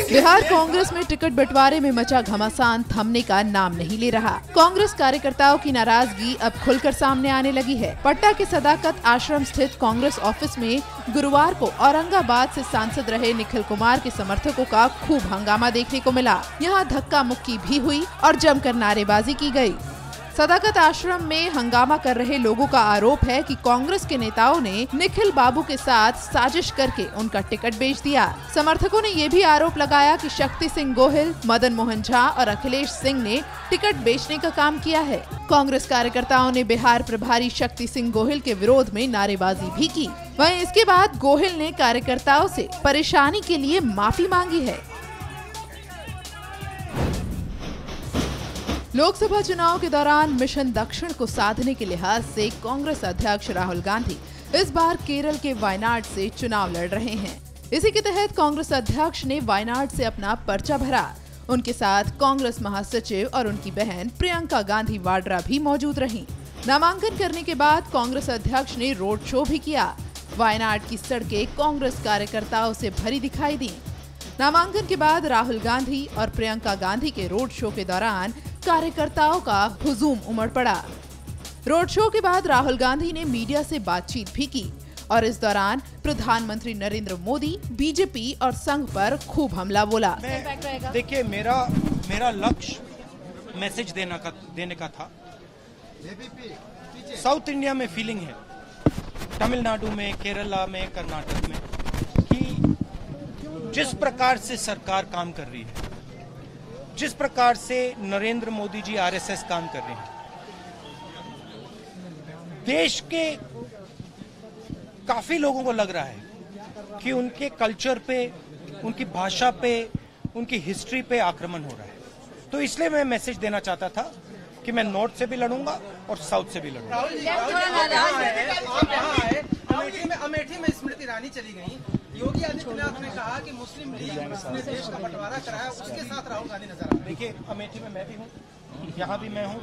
बिहार कांग्रेस में टिकट बंटवारे में मचा घमासान थमने का नाम नहीं ले रहा। कांग्रेस कार्यकर्ताओं की नाराजगी अब खुलकर सामने आने लगी है। पटना के सदाकत आश्रम स्थित कांग्रेस ऑफिस में गुरुवार को औरंगाबाद से सांसद रहे निखिल कुमार के समर्थकों का खूब हंगामा देखने को मिला। यहाँ धक्का मुक्की भी हुई और जमकर नारेबाजी की गयी। सदाकत आश्रम में हंगामा कर रहे लोगों का आरोप है कि कांग्रेस के नेताओं ने निखिल बाबू के साथ साजिश करके उनका टिकट बेच दिया। समर्थकों ने ये भी आरोप लगाया कि शक्ति सिंह गोहिल, मदन मोहन झा और अखिलेश सिंह ने टिकट बेचने का काम किया है। कांग्रेस कार्यकर्ताओं ने बिहार प्रभारी शक्ति सिंह गोहिल के विरोध में नारेबाजी भी की। वहीं इसके बाद गोहिल ने कार्यकर्ताओं से परेशानी के लिए माफी मांगी है। लोकसभा चुनाव के दौरान मिशन दक्षिण को साधने के लिहाज से कांग्रेस अध्यक्ष राहुल गांधी इस बार केरल के वायनाड से चुनाव लड़ रहे हैं। इसी के तहत कांग्रेस अध्यक्ष ने वायनाड से अपना पर्चा भरा। उनके साथ कांग्रेस महासचिव और उनकी बहन प्रियंका गांधी वाड्रा भी मौजूद रहीं। नामांकन करने के बाद कांग्रेस अध्यक्ष ने रोड शो भी किया। वायनाड की सड़कें कांग्रेस कार्यकर्ताओं से भरी दिखाई दी। नामांकन के बाद राहुल गांधी और प्रियंका गांधी के रोड शो के दौरान कार्यकर्ताओं का हुजूम उमड़ पड़ा। रोड शो के बाद राहुल गांधी ने मीडिया से बातचीत भी की और इस दौरान प्रधानमंत्री नरेंद्र मोदी, बीजेपी और संघ पर खूब हमला बोला। देखिए, मेरा लक्ष्य मैसेज देने का था। साउथ इंडिया में फीलिंग है, तमिलनाडु में, केरला में, कर्नाटक में, कि जिस प्रकार से सरकार काम कर रही है, जिस प्रकार से नरेंद्र मोदी जी आरएसएस काम कर रहे हैं, देश के काफी लोगों को लग रहा है कि उनके कल्चर पे, उनकी भाषा पे, उनकी हिस्ट्री पे आक्रमण हो रहा है। तो इसलिए मैं मैसेज देना चाहता था कि मैं नॉर्थ से भी लड़ूंगा और साउथ से भी लड़ूंगा। अमेठी में स्मृति ईरानी चली गई। योगी आदित्यनाथ ने कहा कि मुस्लिम लीग ने देश का बंटवारा कराया, उसके साथ राहुल गांधी नजर आए। देखिए, अमेठी में मैं भी हूँ, यहाँ भी मैं हूँ।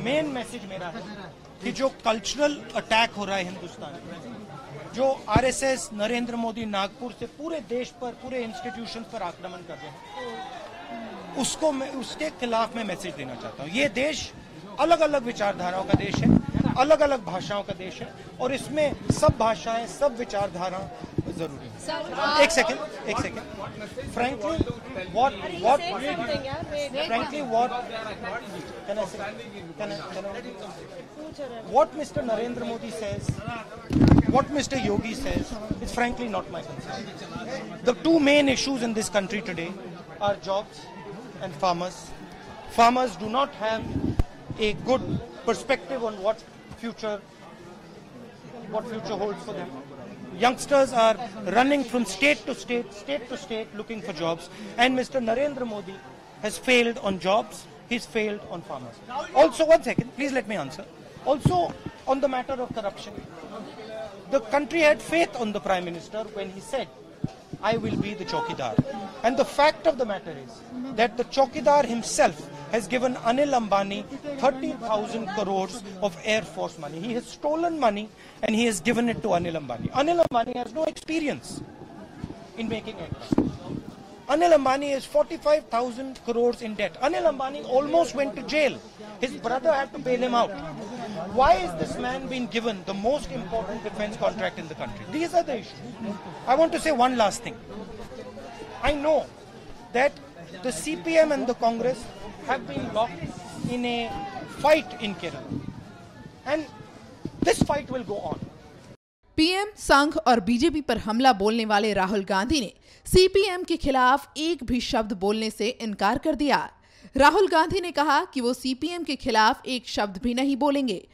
मेन मैसेज मेरा है कि जो कल्चरल अटैक हो रहा है हिंदुस्तान में, जो आरएसएस, नरेंद्र मोदी नागपुर से पूरे देश पर, पूरे इंस्टीट्यूशन पर आक्रमण कर रहे हैं, उसके खिलाफ मैं मैसेज देना चाहता हूँ। ये देश अलग अलग विचारधाराओं का देश है, अलग अलग भाषाओं का देश है और इसमें सब भाषाएं, सब विचारधारा जरूरी है। एक second frankly what Mr. Narendra Modi says, what Mr. Yogi says is frankly not my concern. The two main issues in this country today are jobs and farmers. Farmers do not have a good perspective on what future holds for them. Youngsters are running from state to state looking for jobs, and Mr. Narendra Modi has failed on jobs, he's failed on farmers. Also, one second, please let me answer. Also, on the matter of corruption, the country had faith on the Prime Minister when he said, I will be the Chowkidar. And the fact of the matter is that the Chowkidar himself has given Anil Ambani 30,000 crores of Air Force money. He has stolen money and he has given it to Anil Ambani. Anil Ambani has no experience in making aircraft. Anil Ambani has 45,000 crores in debt. Anil Ambani almost went to jail. His brother had to bail him out. Why is this man being given the most important defense contract in the country? These are the issues. I want to say one last thing. I know that the CPM and the Congress have been locked in a fight in Kerala. And this fight will go on. PM, संघ और BJP पर हमला बोलने वाले राहुल गांधी ने CPM के खिलाफ एक भी शब्द बोलने से इनकार कर दिया। राहुल गांधी ने कहा कि वो सीपीएम के खिलाफ एक शब्द भी नहीं बोलेंगे।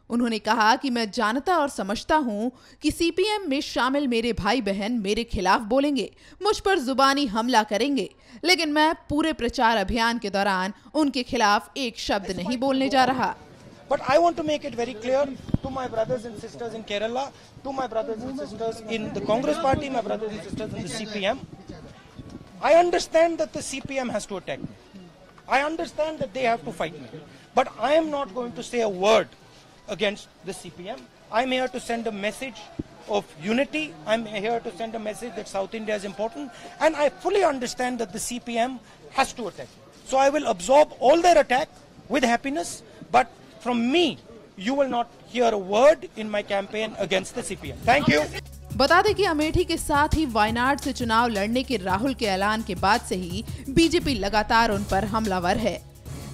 उन्होंने कहा कि मैं जानता और समझता हूं कि सीपीएम में शामिल मेरे भाई बहन मेरे खिलाफ बोलेंगे, मुझ पर जुबानी हमला करेंगे, लेकिन मैं पूरे प्रचार अभियान के दौरान उनके खिलाफ एक शब्द नहीं बोलने जा रहा। But I want to make it very clear to my brothers and sisters in Kerala, to my brothers and sisters in the Congress party, my brothers and sisters in the CPM. I understand that the CPM has to attack me. I understand that they have to fight me. But I am not going to say a word against the CPM. I'm here to send a message of unity. I'm here to send a message that South India is important, and I fully understand that the CPM has to attack. So I will absorb all their attack with happiness, but from me, you will not hear a word in my campaign against the CPM. Thank you. बता दें कि अमेठी के साथ ही वायनाड से चुनाव लड़ने के राहुल के ऐलान के बाद से ही बीजेपी लगातार उन पर हमलावर है।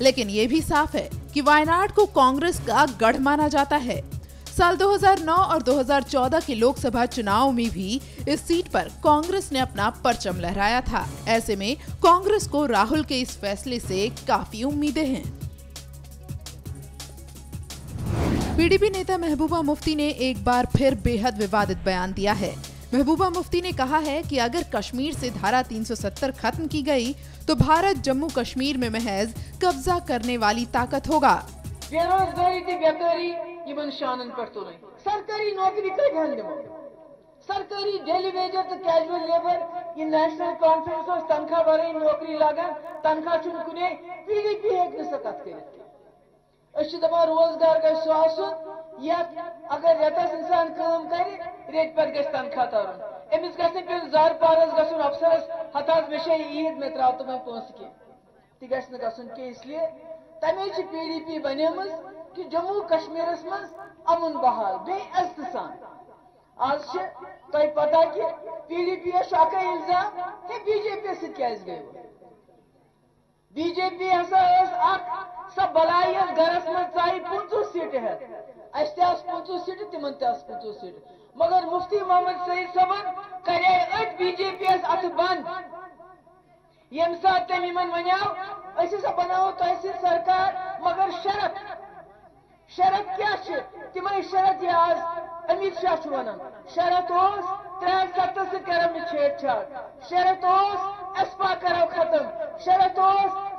लेकिन ये भी साफ है कि वायनाड को कांग्रेस का गढ़ माना जाता है। साल 2009 और 2014 के लोकसभा चुनाव में भी इस सीट पर कांग्रेस ने अपना परचम लहराया था। ऐसे में कांग्रेस को राहुल के इस फैसले से काफी उम्मीदें हैं। पीडीपी नेता महबूबा मुफ्ती ने एक बार फिर बेहद विवादित बयान दिया है। महबूबा मुफ्ती ने कहा है कि अगर कश्मीर से धारा 370 खत्म की गई तो भारत जम्मू कश्मीर में महज कब्जा करने वाली ताकत होगा। बेरोजगारी की बेकारी यमन शानन पर तो नहीं, सरकारी नौकरी कहीं दिमो, सरकारी डेली वेजर तो कैजुअल लेबर ये नेशनल कॉन्फ्रेंस तनख्वाह वाले नौकरी लागन तनख्वाह चुन कुने पीडीपी हेक न सकत कर दपा रोजगार गह या अगर रेतस इंसान काम कर रेत पे गि तनख्वाह तरन अमिस गि जार पारस गुन अफसरस हताज मे ईद मे त्राव तुम पोस कह ग इसलिए तमे पीडीपी बनेम कि जम्मू कश्मीर मज अमुन बहाल बे अस्त सान आज तुम पता कि पीडीपी अक इल्जाम कि बीजेपी सह गई बीजेपी सब बलाई गरस मज चाहे 50 सीट है 50 सीट तिम 50 सीट मगर मुफ्ती मोहम्मद सईद सबन करे अट बीजेपी अथ बंद यम सात तम इन वनो बनाओ तहसील सरकार मगर शरत क्या तिम शरत यह आज अमित शाह वन शरत 370 कर छेड़छाड़ शरत एसपा करो खत्म शरत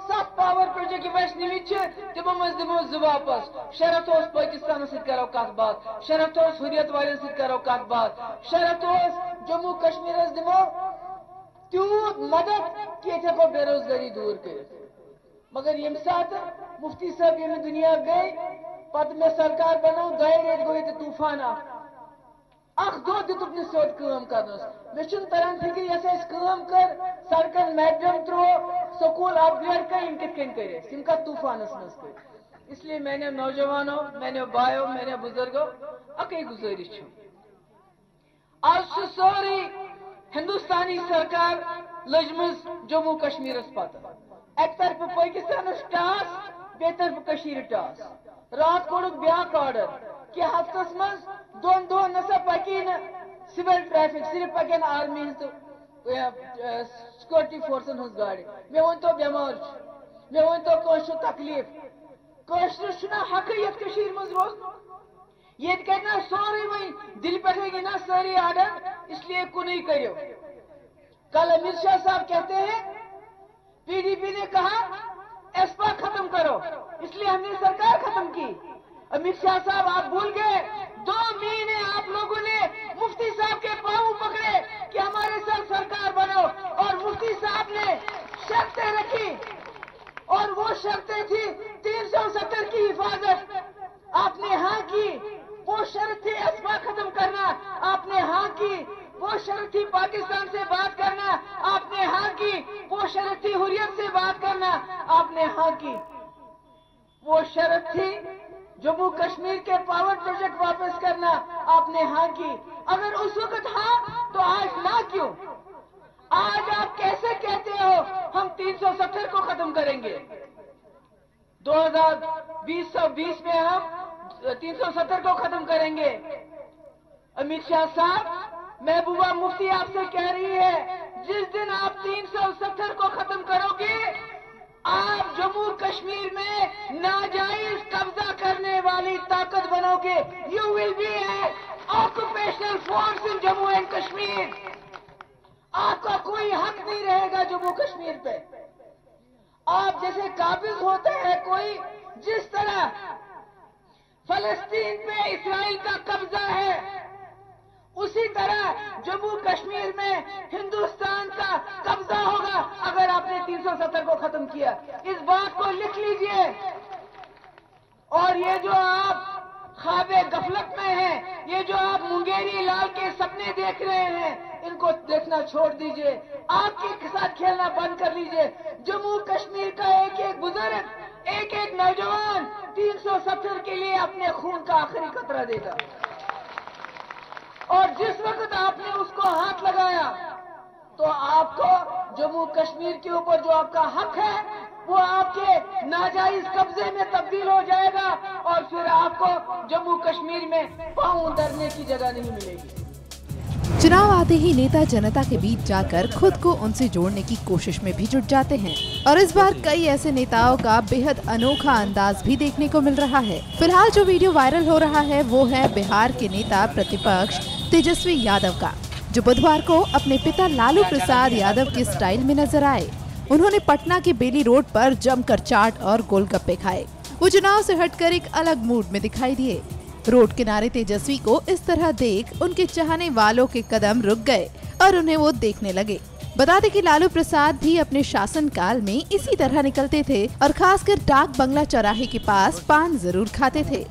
सफ पावर प्रोजेक्ट बस निमित तिमो मज दिमो ज वापस शरत पाकिस्तान सत करो कत बात शरत हुरियत वाले सत करो कत बात शरत जम्मू कश्मीर दिमो तूत मदद कि हेको बेरोजगारी दूर कर मगर यम सात मुफ्ती साहब ये दुनिया गई पत में सरकार बनाओ 2 रेत गई तो तूफान अख दो दितुक न सोट काम करनस मे छुन तरन फिक्र यस काम कर सड़कन मैडम त्रो स्कूल अपग्रेड कर इन कित कन करे सिम का तूफानस मस कर इसलिए मैंने नौजवानों मैंने भाइयों मैंने बुजुर्गों अके गुजारिश छु आज सारी हिंदुस्तानी सरकार लजमस जम्मू कश्मीर पत एक तरफ पाकिस्तान टास बे तरफ कशीर टास रात कोड़ुक ब्याक ऑर्डर कि हफ्तस मज दोन नसा पकी न सिविल ट्रैफिक सिर्फ पकन आर्मी तो सिक्योरिटी फोर्सन हज गाड़ी मे वन तो बेमार मे वन तो कशु तकलीफ कशर हक ये मज रोज ये करना सोरे वही दिल पे ना सारी आर्डर इसलिए कुन करो कल अमित शाह साहब कहते हैं पीडीपी ने कहा एसपा खत्म करो इसलिए हमने सरकार खत्म की अमित शाह साहब आप भूल गए 2 महीने आप लोगों ने मुफ्ती साहब के पांव पकड़े कि हमारे साथ सरकार बनो और मुफ्ती साहब ने शर्तें रखी और वो शर्तें थी 370 की हिफाजत आपने हाँ की वो शर्त थी एसपा खत्म करना आपने हाँ की वो शर्त थी पाकिस्तान से बात करना आपने हाँ की वो शर्त थी हुर्रियत से बात करना आपने हाँ की वो शर्त थी जम्मू कश्मीर के पावर प्रोजेक्ट वापस करना आपने हाँ की अगर उस वक्त हाँ तो आज ना क्यों आज आप कैसे कहते हो हम 370 को खत्म करेंगे 2020 में हम 370 को खत्म करेंगे अमित शाह साहब महबूबा मुफ्ती आपसे कह रही है जिस दिन आप 370 को खत्म करोगे आप जम्मू कश्मीर में नाजायज कब्जा करने वाली ताकत बनोगे you will be N occupational force in Jammu and Kashmir आपका कोई हक नहीं रहेगा जम्मू कश्मीर पे आप जैसे काबिज होते हैं कोई जिस तरह फलस्तीन पे इस्राइल का कब्जा है उसी तरह जम्मू कश्मीर में हिंदुस्तान का कब्जा होगा अगर आपने 370 को खत्म किया इस बात को लिख लीजिए और ये जो आप ख्वाबे गफलत में हैं ये जो आप मुंगेरी लाल के सपने देख रहे हैं, इनको देखना छोड़ दीजिए, आपके साथ खेलना बंद कर लीजिए। जम्मू कश्मीर का एक एक बुजुर्ग, एक एक नौजवान 370 के लिए अपने खून का आखिरी कतरा देगा। और जिस वक्त आपने उसको हाथ लगाया तो आपको जम्मू कश्मीर के ऊपर जो आपका हक है वो आपके नाजायज कब्जे में तब्दील हो जाएगा और फिर आपको जम्मू कश्मीर में पांव धरने की जगह नहीं मिलेगी। चुनाव आते ही नेता जनता के बीच जाकर खुद को उनसे जोड़ने की कोशिश में भी जुट जाते हैं और इस बार कई ऐसे नेताओं का बेहद अनोखा अंदाज भी देखने को मिल रहा है। फिलहाल जो वीडियो वायरल हो रहा है वो है बिहार के नेता प्रतिपक्ष तेजस्वी यादव का, जो बुधवार को अपने पिता लालू प्रसाद यादव के स्टाइल में नजर आए। उन्होंने पटना के बेली रोड पर जमकर चाट और गोलगप्पे खाए। वो चुनाव से हटकर एक अलग मूड में दिखाई दिए। रोड किनारे तेजस्वी को इस तरह देख उनके चाहने वालों के कदम रुक गए और उन्हें वो देखने लगे। बता दें कि लालू प्रसाद भी अपने शासनकाल में इसी तरह निकलते थे और खासकर डाक बंगला चौराहे के पास पान जरूर खाते थे।